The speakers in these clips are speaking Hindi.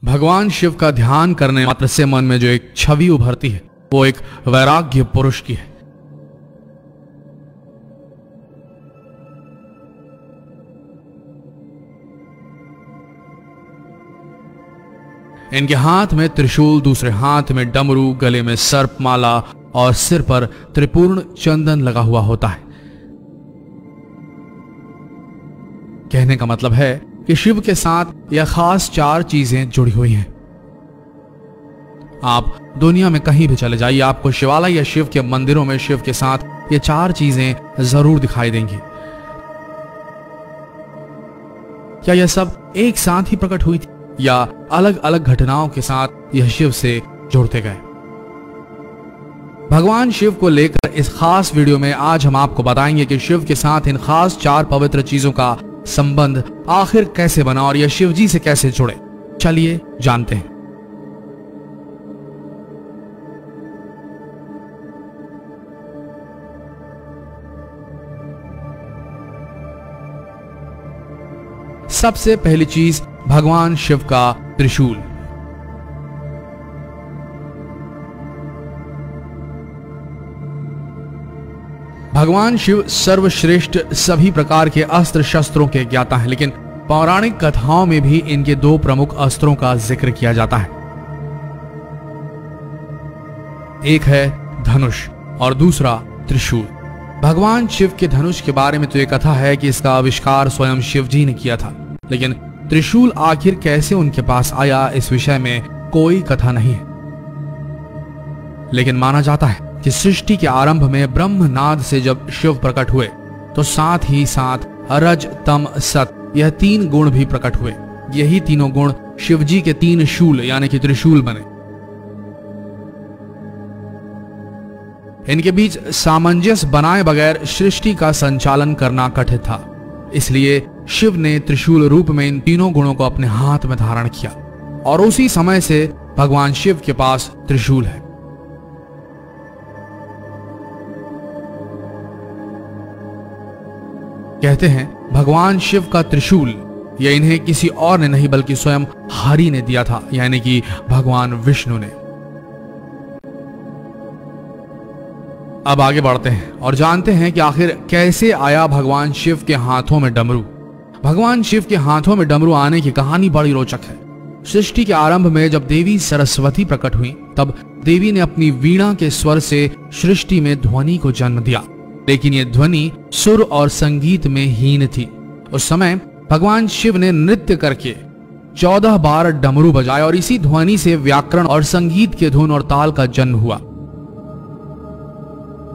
भगवान शिव का ध्यान करने मात्र से मन में जो एक छवि उभरती है वो एक वैराग्य पुरुष की है। इनके हाथ में त्रिशूल, दूसरे हाथ में डमरू, गले में सर्प माला और सिर पर त्रिपूर्ण चंदन लगा हुआ होता है। कहने का मतलब है कि शिव के साथ यह खास 4 चीजें जुड़ी हुई हैं। आप दुनिया में कहीं भी चले जाइए, आपको शिवालय या शिव के मंदिरों में शिव के साथ ये 4 चीजें जरूर दिखाई देंगी। क्या यह सब एक साथ ही प्रकट हुई थी या अलग अलग घटनाओं के साथ यह शिव से जुड़ते गए? भगवान शिव को लेकर इस खास वीडियो में आज हम आपको बताएंगे कि शिव के साथ इन खास 4 पवित्र चीजों का संबंध आखिर कैसे बना और यह शिव जी से कैसे जुड़े। चलिए जानते हैं। सबसे पहली चीज, भगवान शिव का त्रिशूल। भगवान शिव सर्वश्रेष्ठ सभी प्रकार के अस्त्र शस्त्रों के ज्ञाता हैं, लेकिन पौराणिक कथाओं में भी इनके 2 प्रमुख अस्त्रों का जिक्र किया जाता है। एक है धनुष और दूसरा त्रिशूल। भगवान शिव के धनुष के बारे में तो एक कथा है कि इसका आविष्कार स्वयं शिव जी ने किया था, लेकिन त्रिशूल आखिर कैसे उनके पास आया इस विषय में कोई कथा नहीं है। लेकिन माना जाता है कि सृष्टि के आरंभ में ब्रह्मनाद से जब शिव प्रकट हुए तो साथ ही साथ रज, तम, सत यह 3 गुण भी प्रकट हुए। यही तीनों गुण शिव जी के 3 शूल यानी कि त्रिशूल बने। इनके बीच सामंजस्य बनाए बगैर सृष्टि का संचालन करना कठिन था, इसलिए शिव ने त्रिशूल रूप में इन तीनों गुणों को अपने हाथ में धारण किया और उसी समय से भगवान शिव के पास त्रिशूल है। कहते हैं भगवान शिव का त्रिशूल यह इन्हें किसी और ने नहीं बल्कि स्वयं हरि ने दिया था, यानी कि भगवान विष्णु ने। अब आगे बढ़ते हैं और जानते हैं कि आखिर कैसे आया भगवान शिव के हाथों में डमरू। भगवान शिव के हाथों में डमरू आने की कहानी बड़ी रोचक है। सृष्टि के आरंभ में जब देवी सरस्वती प्रकट हुई तब देवी ने अपनी वीणा के स्वर से सृष्टि में ध्वनि को जन्म दिया, लेकिन यह ध्वनि सुर और संगीत में हीन थी। उस समय भगवान शिव ने नृत्य करके 14 बार डमरू बजाए और इसी ध्वनि से व्याकरण और संगीत के धुन और ताल का जन्म हुआ।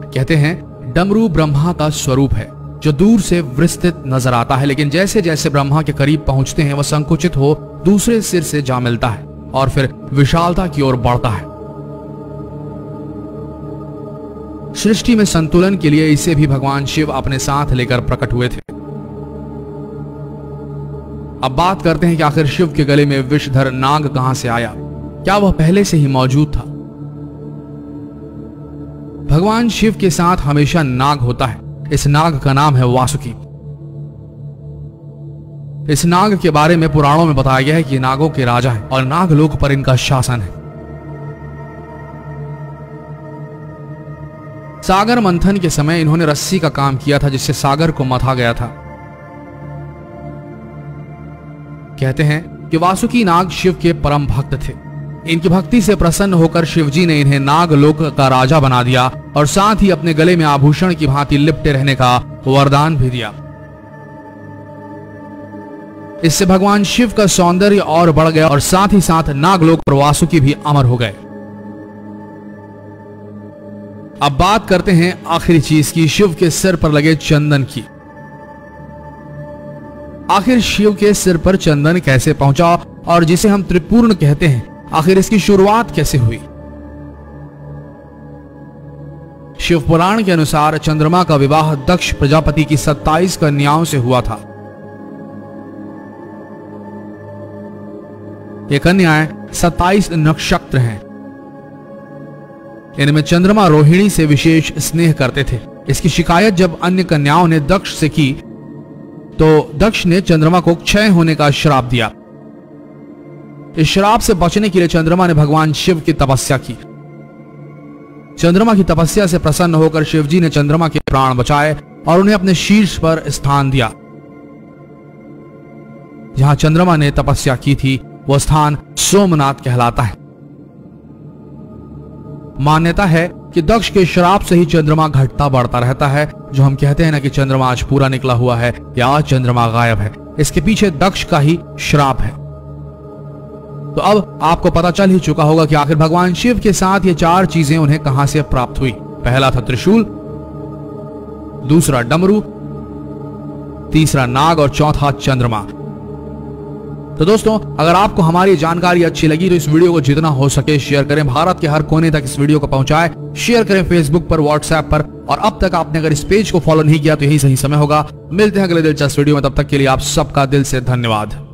कहते हैं डमरू ब्रह्मा का स्वरूप है जो दूर से विस्तृत नजर आता है, लेकिन जैसे जैसे ब्रह्मा के करीब पहुंचते हैं वह संकुचित हो दूसरे सिर से जा मिलता है और फिर विशालता की ओर बढ़ता है। सृष्टि में संतुलन के लिए इसे भी भगवान शिव अपने साथ लेकर प्रकट हुए थे। अब बात करते हैं कि आखिर शिव के गले में विषधर नाग कहां से आया। क्या वह पहले से ही मौजूद था? भगवान शिव के साथ हमेशा नाग होता है। इस नाग का नाम है वासुकी। इस नाग के बारे में पुराणों में बताया गया है कि नागों के राजा हैं और नागलोक पर इनका शासन है। सागर मंथन के समय इन्होंने रस्सी का काम किया था जिससे सागर को मथा गया था। कहते हैं कि वासुकी नाग शिव के परम भक्त थे। इनकी भक्ति से प्रसन्न होकर शिवजी ने इन्हें नागलोक का राजा बना दिया और साथ ही अपने गले में आभूषण की भांति लिपटे रहने का वरदान भी दिया। इससे भगवान शिव का सौंदर्य और बढ़ गया और साथ ही साथ नागलोक पर वासुकी भी अमर हो गए। अब बात करते हैं आखिरी चीज की, शिव के सिर पर लगे चंदन की। आखिर शिव के सिर पर चंदन कैसे पहुंचा और जिसे हम त्रिपूर्ण कहते हैं, आखिर इसकी शुरुआत कैसे हुई? शिव पुराण के अनुसार चंद्रमा का विवाह दक्ष प्रजापति की 27 कन्याओं से हुआ था। ये कन्याएं 27 नक्षत्र हैं। इनमें चंद्रमा रोहिणी से विशेष स्नेह करते थे। इसकी शिकायत जब अन्य कन्याओं ने दक्ष से की तो दक्ष ने चंद्रमा को क्षय होने का श्राप दिया। इस श्राप से बचने के लिए चंद्रमा ने भगवान शिव की तपस्या की। चंद्रमा की तपस्या से प्रसन्न होकर शिवजी ने चंद्रमा के प्राण बचाए और उन्हें अपने शीर्ष पर स्थान दिया। जहां चंद्रमा ने तपस्या की थी वह स्थान सोमनाथ कहलाता है। मान्यता है कि दक्ष के श्राप से ही चंद्रमा घटता बढ़ता रहता है। जो हम कहते हैं ना कि चंद्रमा आज पूरा निकला हुआ है या आज चंद्रमा गायब है, इसके पीछे दक्ष का ही श्राप है। तो अब आपको पता चल ही चुका होगा कि आखिर भगवान शिव के साथ ये 4 चीजें उन्हें कहां से प्राप्त हुई। पहला था त्रिशूल, दूसरा डमरू, तीसरा नाग और चौथा चंद्रमा। तो दोस्तों, अगर आपको हमारी जानकारी अच्छी लगी तो इस वीडियो को जितना हो सके शेयर करें। भारत के हर कोने तक इस वीडियो को पहुंचाएं। शेयर करें फेसबुक पर, व्हाट्सएप पर, और अब तक आपने अगर इस पेज को फॉलो नहीं किया तो यही सही समय होगा। मिलते हैं अगले दिलचस्प वीडियो में, तब तक के लिए आप सबका दिल से धन्यवाद।